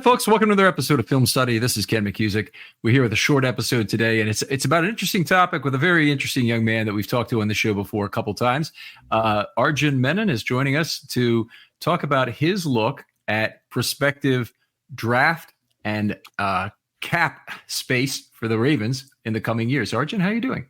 folks. Welcome to another episode of Film Study. This is Ken McCusick. We're here with a short episode today, and it's about an interesting topic with a very interesting young man that we've talked to on the show before a couple times. Arjun Menon is joining us to talk about his look at prospective draft and cap space for the Ravens in the coming years. Arjun, how are you doing?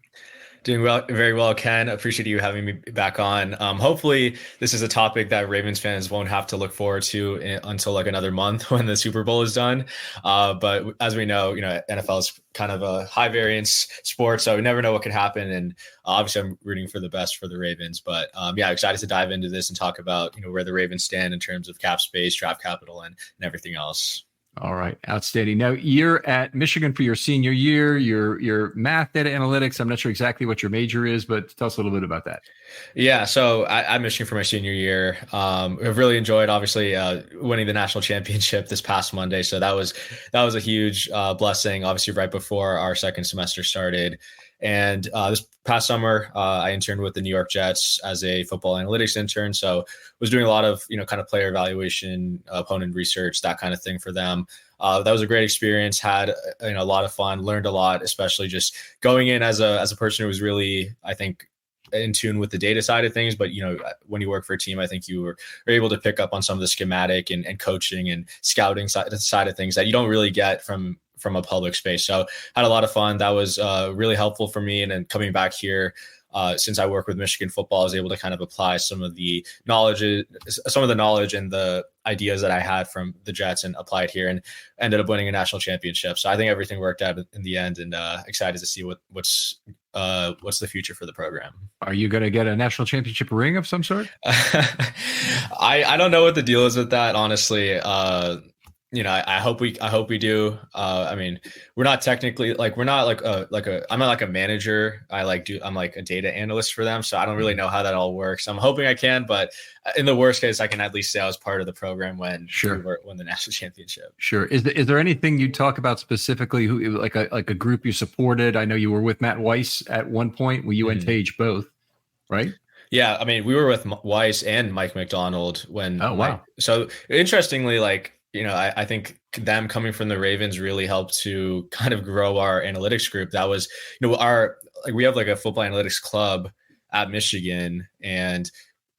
Doing well, very well, Ken. Appreciate you having me back on. Hopefully, this is a topic that Ravens fans won't have to look forward to until like another month when the Super Bowl is done. But as we know, NFL is kind of a high variance sport, so we never know what could happen. And obviously, I'm rooting for the best for the Ravens. But excited to dive into this and talk about where the Ravens stand in terms of cap space, draft capital, and everything else. All right. Outstanding. Now, you're at Michigan for your senior year. Your math, data analytics. I'm not sure exactly what your major is, but tell us a little bit about that. Yeah. So I'm Michigan for my senior year. I've really enjoyed, obviously, winning the national championship this past Monday. So that was a huge blessing, obviously, right before our second semester started. And this past summer, I interned with the New York Jets as a football analytics intern. So was doing a lot of, kind of player evaluation, opponent research, that kind of thing for them. That was a great experience, had a lot of fun, learned a lot, especially just going in as a person who was really, I think, in tune with the data side of things. But, when you work for a team, I think you were able to pick up on some of the schematic and coaching and scouting side of things that you don't really get from a public space. So had a lot of fun. That was really helpful for me. And then coming back here, since I work with Michigan football, I was able to kind of apply some of the knowledge and the ideas that I had from the Jets and applied here, and ended up winning a national championship. So I think everything worked out in the end, and excited to see what's the future for the program. Are you going to get a national championship ring of some sort? I don't know what the deal is with that, honestly. I hope we do. We're not technically I'm not like a manager. I'm like a data analyst for them. So I don't really know how that all works. I'm hoping I can, but in the worst case, I can at least say I was part of the program when we won the national championship. Sure. Is there anything you talk about specifically who like a group you supported? I know you were with Matt Weiss at one point. Well, you and Tage both, right? Yeah. We were with Weiss and Mike McDonald when. Oh, wow. So interestingly, I think them coming from the Ravens really helped to kind of grow our analytics group. That was, we have like a football analytics club at Michigan. And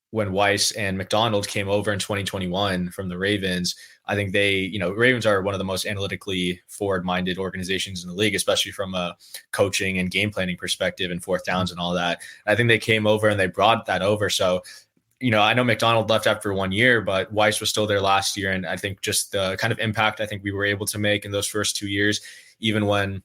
when Weiss and McDonald came over in 2021 from the Ravens, I think Ravens are one of the most analytically forward-minded organizations in the league, especially from a coaching and game planning perspective and fourth downs and all that. I think they came over and they brought that over. So, I know McDonald left after 1 year, but Weiss was still there last year. And I think just the kind of impact I think we were able to make in those first 2 years, even when,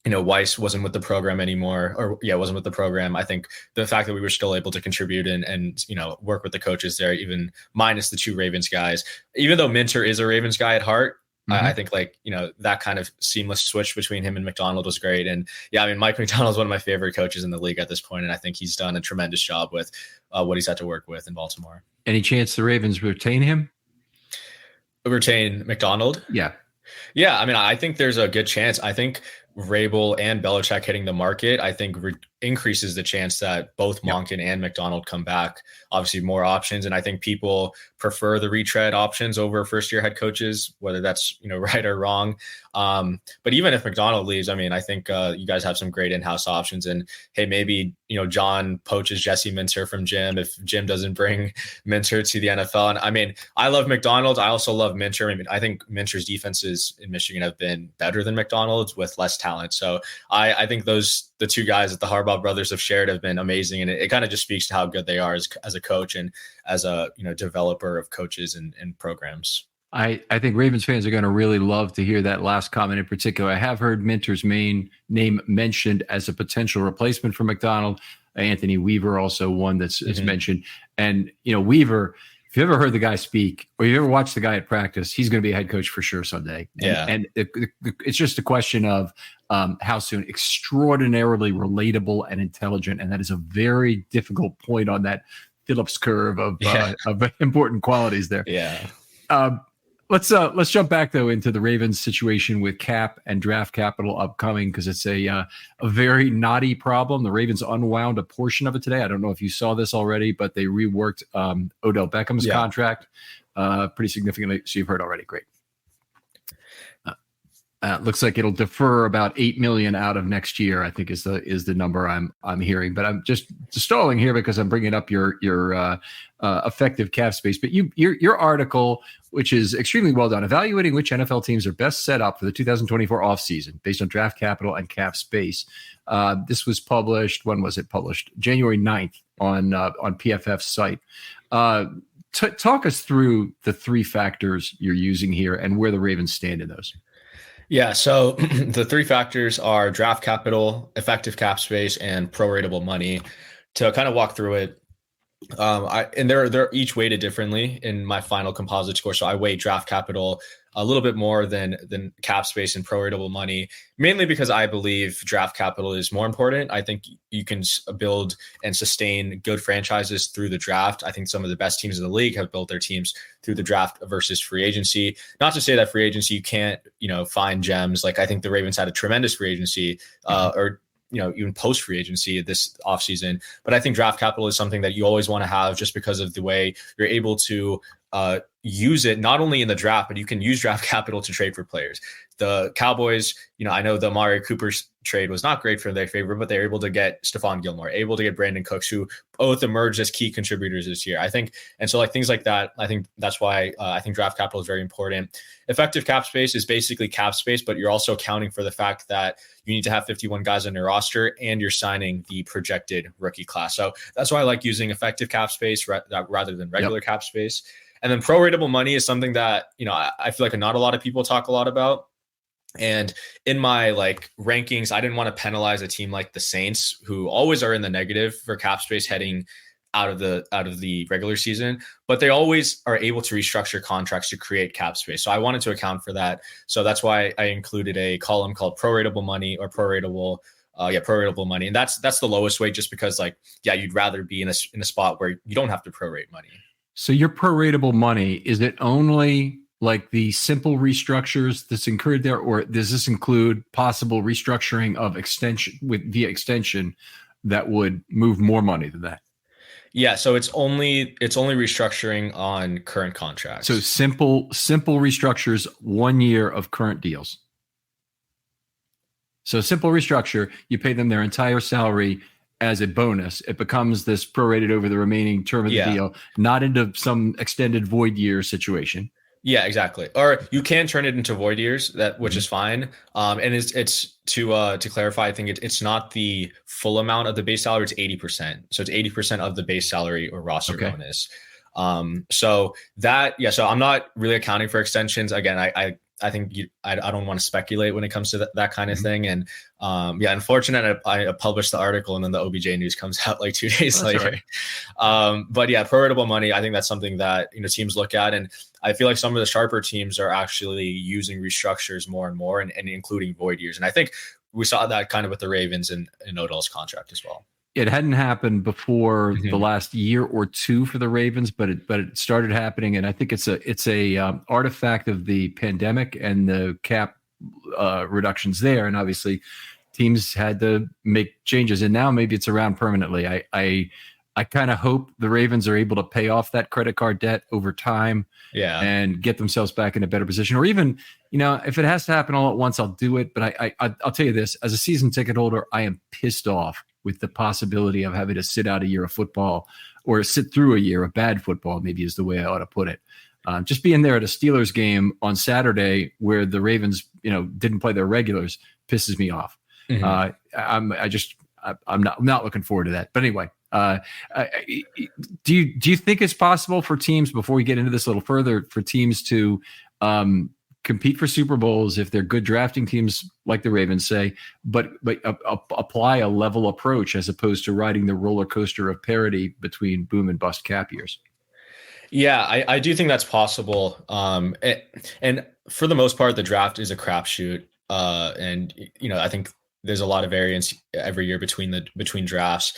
Weiss wasn't with the program anymore, wasn't with the program. I think the fact that we were still able to contribute and work with the coaches there, even minus the two Ravens guys, even though Minter is a Ravens guy at heart, I think that kind of seamless switch between him and McDonald was great. And Mike McDonald is one of my favorite coaches in the league at this point. And I think he's done a tremendous job with what he's had to work with in Baltimore. Any chance the Ravens retain him? Retain McDonald? Yeah. Yeah. I think there's a good chance. I think Vrabel and Belichick hitting the market, I think increases the chance that both Monken and McDonald come back. Obviously more options. And I think people prefer the retread options over first year head coaches, whether that's, right or wrong. But even if McDonald leaves, I think you guys have some great in-house options, and hey, maybe, John poaches Jesse Minter from Jim if Jim doesn't bring Minter to the NFL. And I love McDonald. I also love Minter. I think Minter's defenses in Michigan have been better than McDonald's with less talent. So I think the two guys that the Harbaugh brothers have shared have been amazing. And it kind of just speaks to how good they are as a coach and as a, developer of coaches and programs. I think Ravens fans are going to really love to hear that last comment in particular. I have heard Minter's main name mentioned as a potential replacement for McDonald. Anthony Weaver also one that's mentioned. And, Weaver, if you ever heard the guy speak or you ever watched the guy at practice, he's going to be a head coach for sure someday. And it's just a question of how soon. Extraordinarily relatable and intelligent. And that is a very difficult point on that Phillips curve of important qualities there. Yeah. Let's jump back though into the Ravens situation with cap and draft capital upcoming, because it's a very knotty problem. The Ravens unwound a portion of it today. I don't know if you saw this already, but they reworked Odell Beckham's contract pretty significantly. So you've heard already. Great. Looks like it'll defer about 8 million out of next year, I think is the number I'm hearing. But I'm just stalling here because I'm bringing up your effective cap space. But your article, which is extremely well done, evaluating which NFL teams are best set up for the 2024 offseason based on draft capital and cap space. This was published. When was it published? January 9th on PFF's site. Talk us through the three factors you're using here and where the Ravens stand in those. Yeah, so the three factors are draft capital, effective cap space, and proratable money. To kind of walk through it, they're each weighted differently in my final composite score. So I weight draft capital a little bit more than cap space and proratable money, mainly because I believe draft capital is more important. I think you can build and sustain good franchises through the draft. I think some of the best teams in the league have built their teams through the draft versus free agency. Not to say that free agency, you can't, find gems. Like I think the Ravens had a tremendous free agency, or even post free agency this offseason. But I think draft capital is something that you always want to have just because of the way you're able to use it, not only in the draft, but you can use draft capital to trade for players. The Cowboys, I know the Amari Cooper trade was not great for their favor, but they were able to get Stephon Gilmore, able to get Brandon Cooks, who both emerged as key contributors this year, I think. And so like things like that, I think that's why I think draft capital is very important. Effective cap space is basically cap space, but you're also accounting for the fact that you need to have 51 guys on your roster and you're signing the projected rookie class. So that's why I like using effective cap space rather than regular cap space. And then proratable money is something that, I feel like not a lot of people talk a lot about. And in my rankings, I didn't want to penalize a team like the Saints, who always are in the negative for cap space heading out of the regular season, but they always are able to restructure contracts to create cap space. So I wanted to account for that. So that's why I included a column called proratable money or proratable money. And that's the lowest weight, just because you'd rather be in a spot where you don't have to prorate money. So your proratable money, is it only like the simple restructures that's incurred there, or does this include possible restructuring of extension via extension that would move more money than that? Yeah, so it's only restructuring on current contracts. So simple restructures, 1 year of current deals. So simple restructure, you pay them their entire salary as a bonus. It becomes this prorated over the remaining term of the deal, not into some extended void year situation. Yeah, exactly. Or you can turn it into void years, which is fine. And it's to clarify, I think it's not the full amount of the base salary. It's 80%. So it's 80% of the base salary or roster bonus. So I'm not really accounting for extensions. Again, I think I don't want to speculate when it comes to that kind of thing. And unfortunately, I published the article and then the OBJ news comes out 2 days later. Right. But proratable money, I think that's something that teams look at, and I feel like some of the sharper teams are actually using restructures more and more, and including void years. And I think we saw that kind of with the Ravens and Odell's contract as well. It hadn't happened before the last year or two for the Ravens, but it started happening, and I think it's a artifact of the pandemic and the cap reductions there, and obviously teams had to make changes, and now maybe it's around permanently. I kind of hope the Ravens are able to pay off that credit card debt over time, and get themselves back in a better position, or even if it has to happen all at once, I'll do it. But I'll tell you this: as a season ticket holder, I am pissed off with the possibility of having to sit out a year of football, or sit through a year of bad football, maybe is the way I ought to put it. Just being there at a Steelers game on Saturday where the Ravens, didn't play their regulars pisses me off. I'm not looking forward to that. But anyway, do you think it's possible for teams, before we get into this a little further, for teams to compete for Super Bowls if they're good drafting teams like the Ravens say, but apply a level approach as opposed to riding the roller coaster of parity between boom and bust cap years? Yeah, I do think that's possible. And for the most part, the draft is a crapshoot. And I think there's a lot of variance every year between drafts.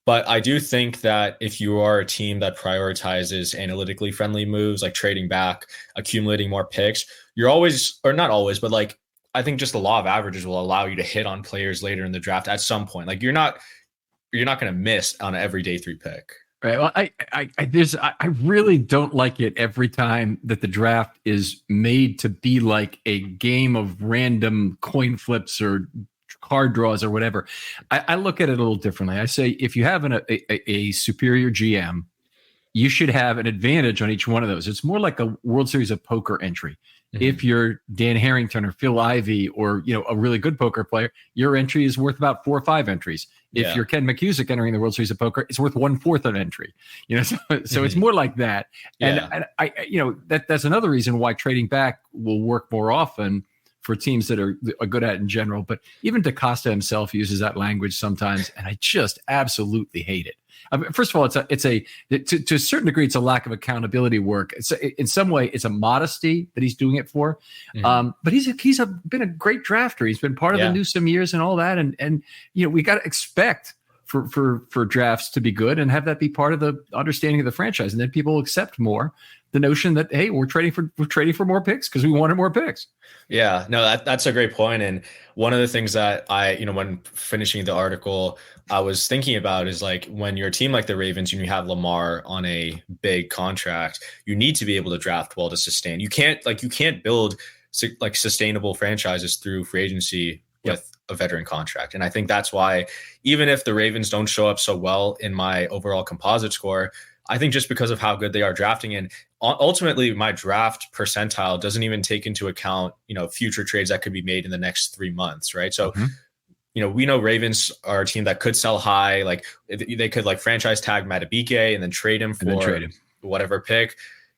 But I do think that if you are a team that prioritizes analytically friendly moves, like trading back, accumulating more picks, you're always, or not always, but I think just the law of averages will allow you to hit on players later in the draft at some point. You're not going to miss on an every day 3 pick. Right. Well, I really don't like it every time that the draft is made to be like a game of random coin flips or card draws or whatever. I look at it a little differently. I say if you have a superior GM, you should have an advantage on each one of those. It's more like a World Series of Poker entry. If you're Dan Harrington or Phil Ivey or a really good poker player, your entry is worth about 4 or 5 entries. If you're Ken McCusick entering the World Series of Poker, it's worth 1/4 of an entry. So it's more like that. And I that's another reason why trading back will work more often for teams that are good at it in general. But even DaCosta himself uses that language sometimes, and I just absolutely hate it. First of all, to a certain degree, it's a lack of accountability work. In some way, it's a modesty that he's doing it for. But he's been a great drafter. He's been part of the Newsome years and all that. And we got to expect for drafts to be good and have that be part of the understanding of the franchise. And then people accept more the notion that, hey, we're trading for more picks because we wanted more picks. Yeah, no, that's a great point. And one of the things that when finishing the article, I was thinking about is like when you're a team like the Ravens and you have Lamar on a big contract, you need to be able to draft well to sustain. You can't build like sustainable franchises through free agency with a veteran contract. And I think that's why even if the Ravens don't show up so well in my overall composite score, I think just because of how good they are drafting, and ultimately my draft percentile doesn't even take into account, future trades that could be made in the next 3 months. Right. So, we know Ravens are a team that could sell high. Like they could like franchise tag Madubuike and then trade him for whatever pick.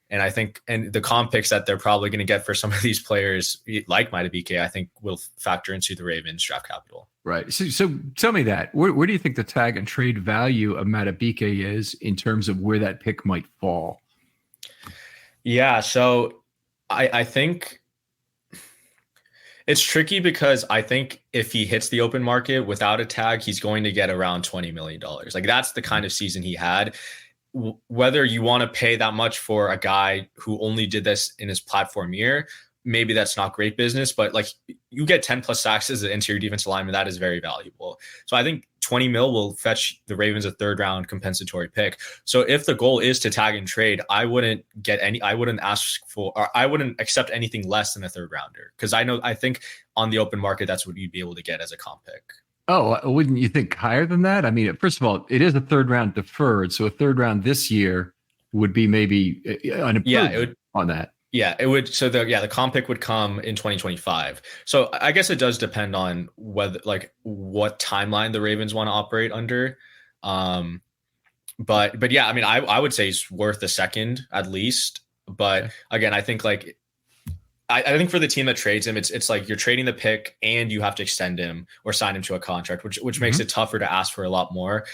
And I think, and the comp picks that they're probably going to get for some of these players like Madubuike, I think will factor into the Ravens draft capital. Right. So tell me that. Where do you think the tag and trade value of Madubuike is in terms of where that pick might fall? Yeah. So I think it's tricky because I think if he hits the open market without a tag, he's going to get around $20 million. Like that's the kind of season he had. Whether you want to pay that much for a guy who only did this in his platform year, maybe that's not great business, but like you get 10 plus sacks as an interior defensive lineman, that is very valuable. So I think 20 mil will fetch the Ravens a 3rd round compensatory pick. So if the goal is to tag and trade, I wouldn't accept anything less than a 3rd rounder. Cause I think on the open market, that's what you'd be able to get as a comp pick. Oh, wouldn't you think higher than that? I mean, first of all, it is a 3rd round deferred. So a 3rd round this year would be maybe an improvement on that. Yeah, it would. So the comp pick would come in 2025. So I guess it does depend on what timeline the Ravens want to operate under. But yeah, I mean, I would say it's worth a second at least. But again, I think I think for the team that trades him, it's like you're trading the pick and you have to extend him or sign him to a contract, which makes it tougher to ask for a lot more.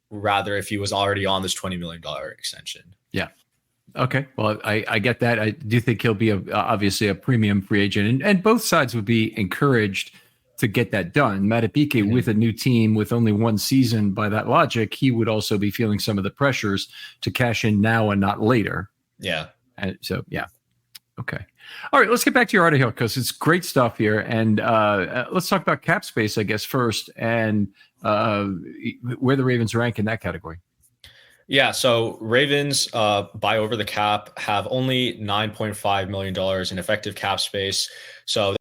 Rather, if he was already on this $20 million extension. Yeah. Okay. Well, I get that. I do think he'll be obviously a premium free agent, and both sides would be encouraged to get that done. Madubuike with a new team with only one season, by that logic, he would also be feeling some of the pressures to cash in now and not later. Yeah. And so, yeah. Okay. All right. Let's get back to your article because it's great stuff here. And let's talk about cap space, I guess, first, and where the Ravens rank in that category. Yeah, so Ravens buy over the cap have only $9.5 million in effective cap space. So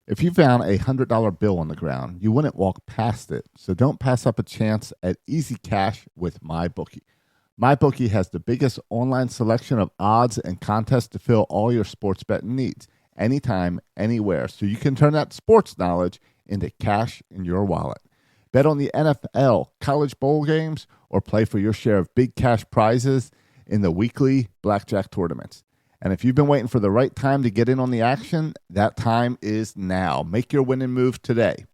if you found a $100 bill on the ground, you wouldn't walk past it. So don't pass up a chance at easy cash with MyBookie. MyBookie has the biggest online selection of odds and contests to fill all your sports betting needs, anytime, anywhere. So you can turn that sports knowledge into cash in your wallet. Bet on the NFL, college bowl games, or play for your share of big cash prizes in the weekly blackjack tournaments. And if you've been waiting for the right time to get in on the action, that time is now. Make your winning move today.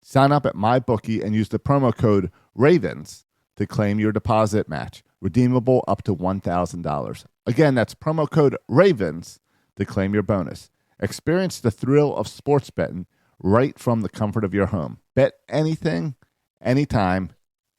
Sign up at MyBookie and use the promo code RAVENS to claim your deposit match, redeemable up to $1,000. Again, that's promo code RAVENS to claim your bonus. Experience the thrill of sports betting right from the comfort of your home. Bet anything, anytime,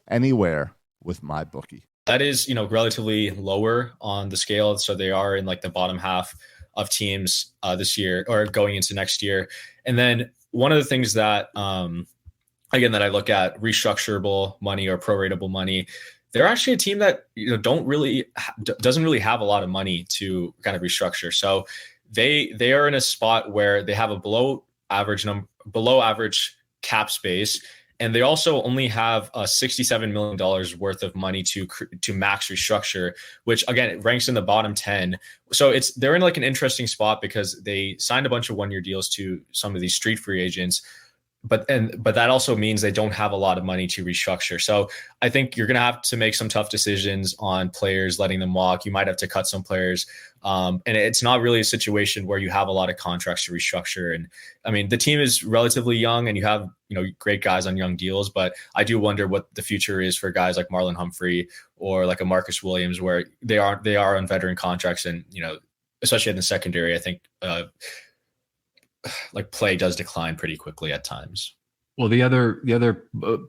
anywhere with MyBookie. That is, relatively lower on the scale. So they are in like the bottom half of teams this year or going into next year. And then one of the things that, again, that I look at restructurable money or proratable money, they're actually a team that doesn't really have a lot of money to kind of restructure. So they are in a spot where they have a below average cap space, and they also only have $67 million worth of money to max restructure, which again ranks in the bottom 10. So they're in like an interesting spot because they signed a bunch of 1-year deals to some of these street free agents, but that also means they don't have a lot of money to restructure. So I think you're going to have to make some tough decisions on players, letting them walk. You might have to cut some players. And it's not really a situation where you have a lot of contracts to restructure. And I mean, the team is relatively young and you have, great guys on young deals, but I do wonder what the future is for guys like Marlon Humphrey or like a Marcus Williams, where they are on veteran contracts. And, especially in the secondary, I think, like play does decline pretty quickly at times. Well, the other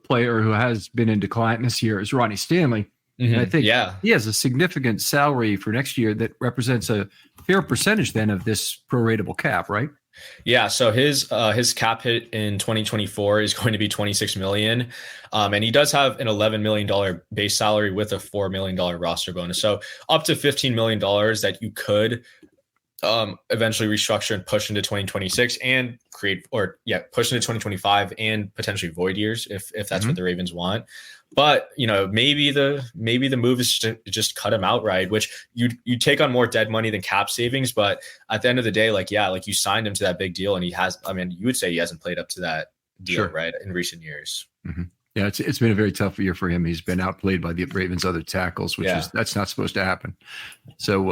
player who has been in decline this year is Ronnie Stanley. Mm-hmm. And I think he has a significant salary for next year that represents a fair percentage then of this proratable cap, right? Yeah. So his cap hit in 2024 is going to be $26 million. And he does have an $11 million base salary with a $4 million roster bonus. So up to $15 million that you could eventually restructure and push into 2026 and push into 2025 and potentially void years if that's what the Ravens want. But maybe the move is to just cut him outright, which you take on more dead money than cap savings. But at the end of the day, like you signed him to that big deal, and he has. I mean, you would say he hasn't played up to that deal, right, in recent years. Mm-hmm. Yeah, it's been a very tough year for him. He's been outplayed by the Ravens' other tackles, which is that's not supposed to happen. So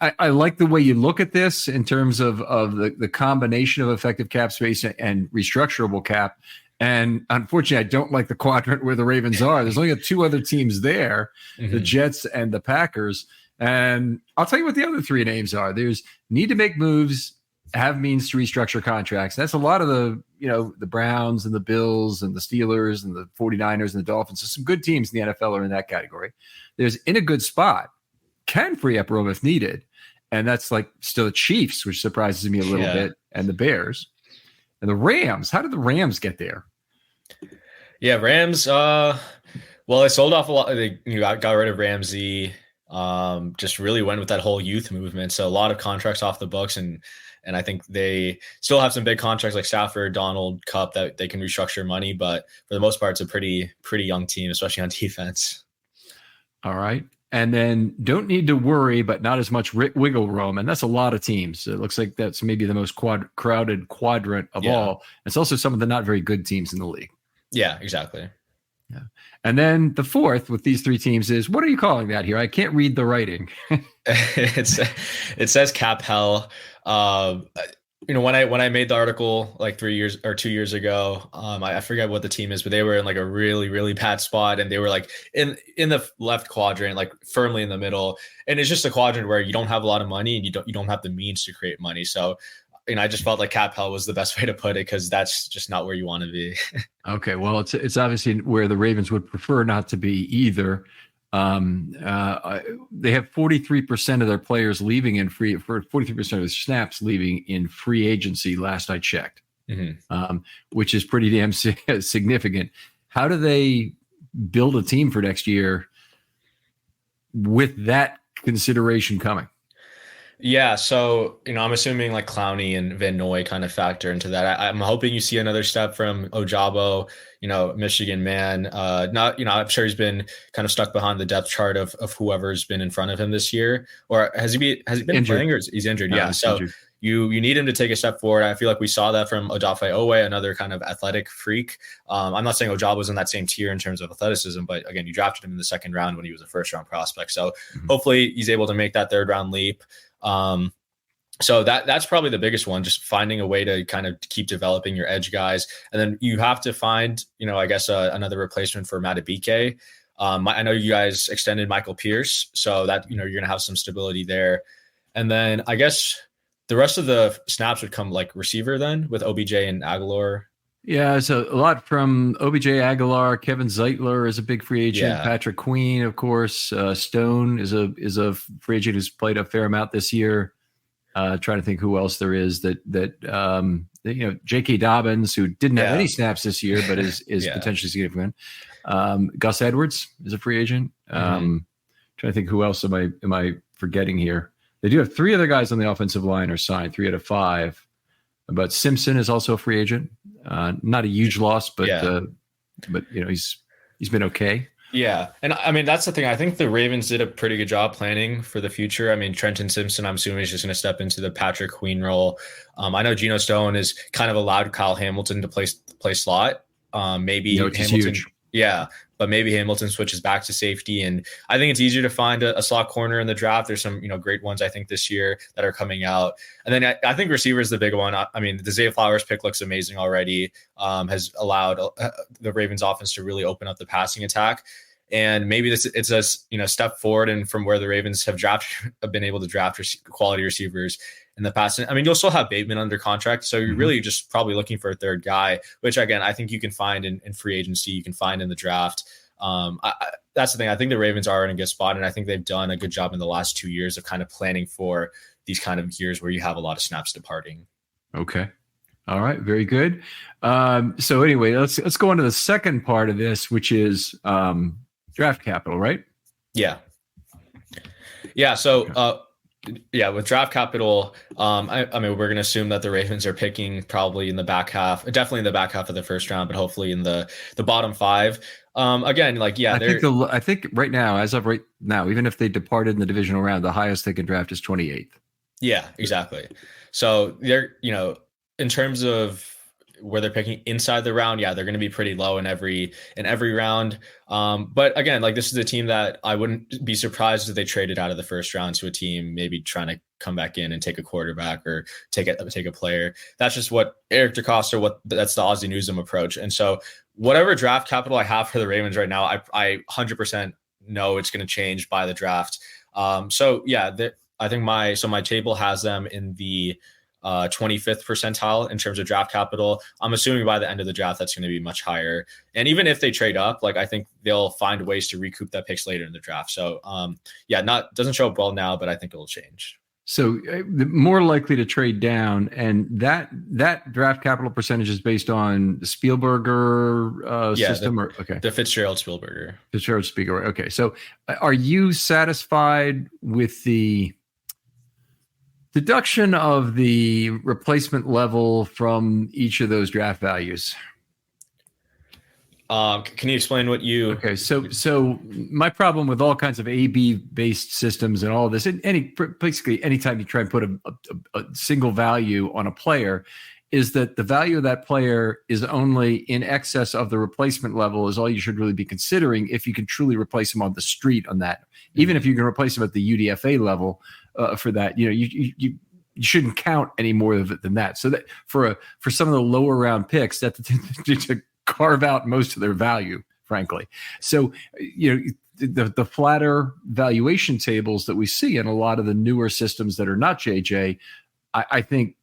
I like the way you look at this in terms of the combination of effective cap space and restructurable cap. And unfortunately, I don't like the quadrant where the Ravens are. There's only 2 other teams there, the Jets and the Packers. And I'll tell you what the other 3 names are. There's need to make moves, have means to restructure contracts. That's a lot of the Browns and the Bills and the Steelers and the 49ers and the Dolphins. So some good teams in the NFL are in that category. There's in a good spot, can free up room if needed. And that's like still the Chiefs, which surprises me a little bit, and the Bears. And the Rams, how did the Rams get there? Yeah, Rams, they sold off a lot. They got rid of Ramsey, just really went with that whole youth movement. So a lot of contracts off the books, and I think they still have some big contracts like Stafford, Donald, Cup that they can restructure money. But for the most part, it's a pretty young team, especially on defense. All right. And then don't need to worry, but not as much wiggle room. And that's a lot of teams. It looks like that's maybe the most crowded quadrant of all. It's also some of the not very good teams in the league. Yeah, exactly. Yeah. And then the fourth with these 3 teams is, what are you calling that here? I can't read the writing. It says cap hell. When I made the article like 2 years ago, I forget what the team is, but they were in like a really, really bad spot, and they were like in the left quadrant, like firmly in the middle. And it's just a quadrant where you don't have a lot of money and you don't have the means to create money. So, I just felt like cap hell was the best way to put it, because that's just not where you want to be. Okay, well, it's obviously where the Ravens would prefer not to be either. They have 43% of their players leaving in 43% of the snaps leaving in free agency last I checked, which is pretty damn significant. How do they build a team for next year with that consideration coming? Yeah, so I'm assuming like Clowney and Van Noy kind of factor into that. I'm hoping you see another step from Ojabo, Michigan man. I'm sure he's been kind of stuck behind the depth chart of whoever's been in front of him this year. Or has he been injured. Playing, or he's injured? Yeah, so injured. You need him to take a step forward. I feel like we saw that from Odafe Owe, another kind of athletic freak. I'm not saying Ojabo's in that same tier in terms of athleticism, but again, you drafted him in the 2nd round when he was a 1st-round prospect. So hopefully he's able to make that 3rd-round leap. So that's probably the biggest one, just finding a way to kind of keep developing your edge guys. And then you have to find, I guess, another replacement for Madubuike. I know you guys extended Michael Pierce, so that, you're going to have some stability there. And then I guess the rest of the snaps would come like receiver then with OBJ and Aguilar. Yeah, so a lot from OBJ, Aguilar. Kevin Zeitler is a big free agent. Yeah. Patrick Queen, of course. Stone is a free agent who's played a fair amount this year. Trying to think who else there is that J.K. Dobbins, who didn't have any snaps this year, but is potentially significant. Gus Edwards is a free agent. Trying to think who else am I forgetting here? They do have 3 other guys on the offensive line are signed, 3 out of 5. But Simpson is also a free agent. Not a huge loss, but he's been okay. Yeah. And I mean, that's the thing. I think the Ravens did a pretty good job planning for the future. I mean, Trenton Simpson, I'm assuming, is just going to step into the Patrick Queen role. I know Geno Stone is kind of allowed Kyle Hamilton to play slot. Maybe Hamilton. Huge. Yeah. But maybe Hamilton switches back to safety. And I think it's easier to find a slot corner in the draft. There's some, great ones, I think, this year that are coming out. And then I think receiver is the big one. I mean, the Zay Flowers pick looks amazing already, has allowed the Ravens offense to really open up the passing attack. And maybe it's a step forward and from where the Ravens have been able to draft quality receivers in the past. I mean, you'll still have Bateman under contract. So you're really just probably looking for a third guy, which again, I think you can find in free agency, you can find in the draft. That's the thing. I think the Ravens are in a good spot, and I think they've done a good job in the last 2 years of kind of planning for these kind of years where you have a lot of snaps departing. Okay. All right. Very good. So anyway, let's go on to the second part of this, which is draft capital, right? Yeah. Yeah. So, with draft capital, I mean, we're going to assume that the Ravens are picking probably in the back half, definitely in the back half of the first round, but hopefully in the bottom 5. Again, I think right now, as of right now, even if they departed in the divisional round, the highest they can draft is 28th. Yeah, exactly. So they're, in terms of where they're picking inside the round, they're going to be pretty low in every round. But again, this is a team that I wouldn't be surprised if they traded out of the first round to a team maybe trying to come back in and take a quarterback or take a player. That's just what Eric DeCosta, that's the Ozzie Newsome approach. And so whatever draft capital I have for the Ravens right now, I 100% know it's going to change by the draft. I think my table has them in the 25th percentile in terms of draft capital. I'm assuming by the end of the draft, that's going to be much higher. And even if they trade up, I think they'll find ways to recoup that picks later in the draft. So doesn't show up well now, but I think it'll change. So more likely to trade down, and that draft capital percentage is based on the Spielberger system, the Fitzgerald Spielberger. Okay, so are you satisfied with the deduction of the replacement level from each of those draft values? Can you explain what you? Okay, so my problem with all kinds of A/B based systems and all this, basically anytime you try and put a single value on a player, is that the value of that player is only in excess of the replacement level is all you should really be considering if you can truly replace him on the street on that. Even if you can replace him at the UDFA level for that, you shouldn't count any more of it than that. So that for some of the lower round picks, that to carve out most of their value, frankly. So the flatter valuation tables that we see in a lot of the newer systems that are not JJ, I think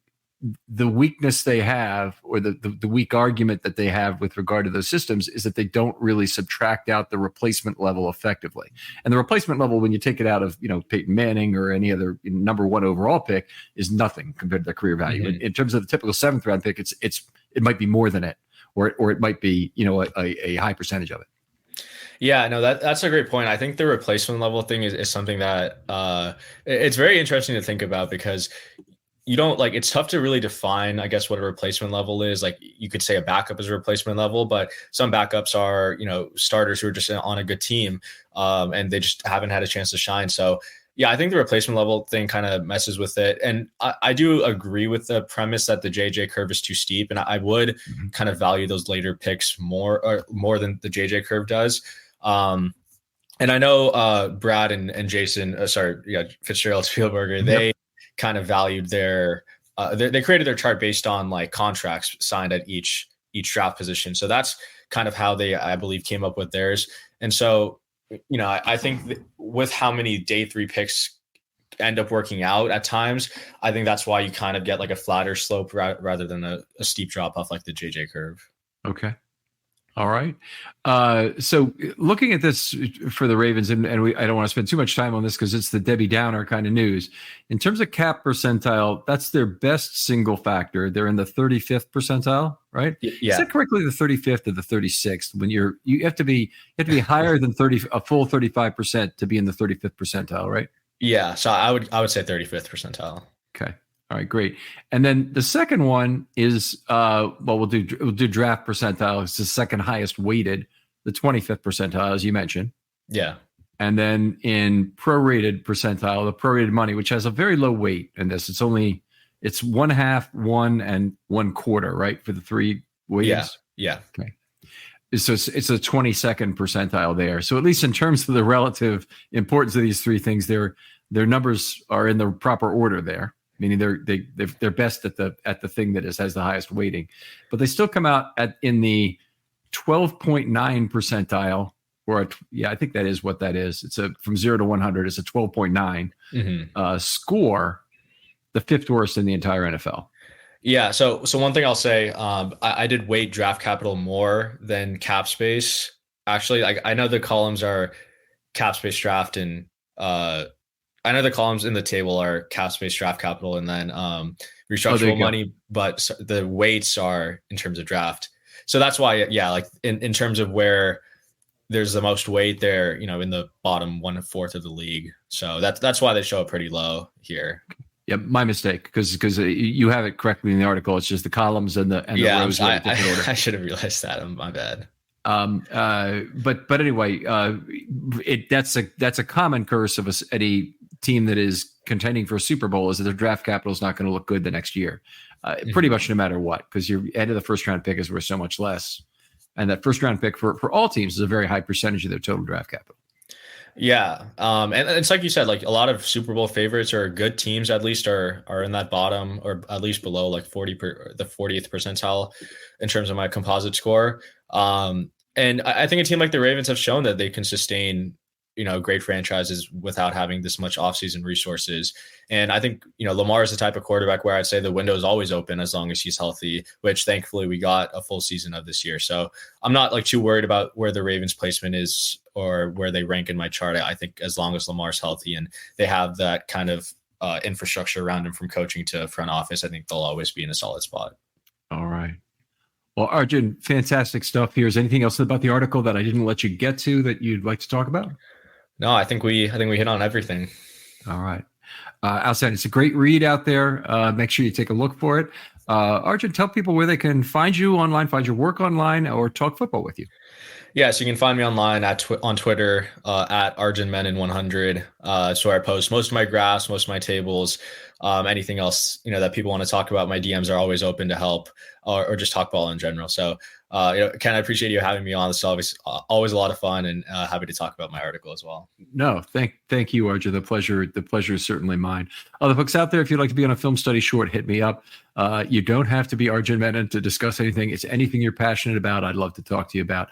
the weakness they have, or the weak argument that they have with regard to those systems, is that they don't really subtract out the replacement level effectively. And the replacement level, when you take it out of Peyton Manning or any other number 1 overall pick, is nothing compared to the career value. In terms of the typical 7th round pick, it might be more than it, or it might be a high percentage of it. Yeah, no, that's a great point. I think the replacement level thing is something that it's very interesting to think about, because you don't it's tough to really define, I guess, what a replacement level is. You could say a backup is a replacement level, but some backups are, starters who are just on a good team and they just haven't had a chance to shine. So yeah, I think the replacement level thing kind of messes with it. And I do agree with the premise that the JJ curve is too steep. And I would kind of value those later picks more than the JJ curve does. And I know Brad and Jason, Fitzgerald Spielberger, they kind of valued they created their chart based on contracts signed at each draft position. So that's kind of how they, I believe, came up with theirs. And so, I think with how many day 3 picks end up working out at times, I think that's why you kind of get a flatter slope rather than a steep drop off like the JJ curve. Okay. All right. So looking at this for the Ravens, and I don't want to spend too much time on this because it's the Debbie Downer kind of news. In terms of cap percentile, that's their best single factor. They're in the 35th percentile, right? Yeah. Is that correctly the 35th or the 36th? When you have to be higher than a full 35% to be in the 35th percentile, right? Yeah. So I would say 35th percentile. Okay. All right, great. And then the second one is, we'll do draft percentile. It's the second highest weighted, the 25th percentile, as you mentioned. Yeah. And then in prorated percentile, the prorated money, which has a very low weight in this. It's 1/2, 1, and 1/4, right? For the three weights. Yeah. Okay. So it's a 22nd percentile there. So at least in terms of the relative importance of these three things, their numbers are in the proper order there. Meaning they're best at the thing that has the highest weighting, but they still come out in the 12.9 percentile, I think that is what that is. It's from 0 to 100. It's a 12.9 score, the fifth worst in the entire NFL. Yeah. So one thing I'll say, I did weight draft capital more than cap space. Actually, I know the columns are cap space draft and I know the columns in the table are cap space draft capital and then restructurable money, but the weights are in terms of draft. So that's why, like in terms of where there's the most weight there, in the bottom 1/4 of the league. So that's why they show it pretty low here. Yeah, my mistake, because you have it correctly in the article. It's just the columns and the rows. I should have realized that. My bad. But anyway, that's a common curse of any team that is contending for a Super Bowl, is that their draft capital is not going to look good the next year, pretty much no matter what, because your end of the first round pick is worth so much less, and that first round pick for all teams is a very high percentage of their total draft capital. Yeah, and it's like you said, like a lot of Super Bowl favorites or good teams at least are in that bottom or at least below like the 40th percentile in terms of my composite score. And I think a team like the Ravens have shown that they can sustain, great franchises without having this much offseason resources. And I think, Lamar is the type of quarterback where I'd say the window is always open as long as he's healthy, which thankfully we got a full season of this year. So I'm not like too worried about where the Ravens placement is or where they rank in my chart. I think as long as Lamar's healthy and they have that kind of infrastructure around him from coaching to front office, I think they'll always be in a solid spot. All right. Well, Arjun, fantastic stuff here. Is anything else about the article that I didn't let you get to that you'd like to talk about? No, I think we hit on everything. All right. Outside, it's a great read out there. Make sure you take a look for it. Arjun, tell people where they can find you online, find your work online, or talk football with you. Yeah, so you can find me online on Twitter at ArjunMenon100. So I post most of my graphs, most of my tables, anything else that people want to talk about. My DMs are always open to help or just talk ball in general. So Ken, I appreciate you having me on. This is always a lot of fun, and happy to talk about my article as well. No, thank you, Arjun. The pleasure is certainly mine. Other folks out there, if you'd like to be on a film study short, hit me up. You don't have to be Arjun Menon to discuss anything. It's anything you're passionate about, I'd love to talk to you about,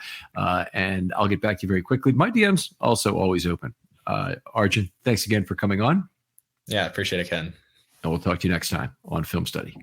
and I'll get back to you very quickly. My DM's also always open. Arjun, thanks again for coming on. Yeah, appreciate it, Ken. And we'll talk to you next time on Film Study.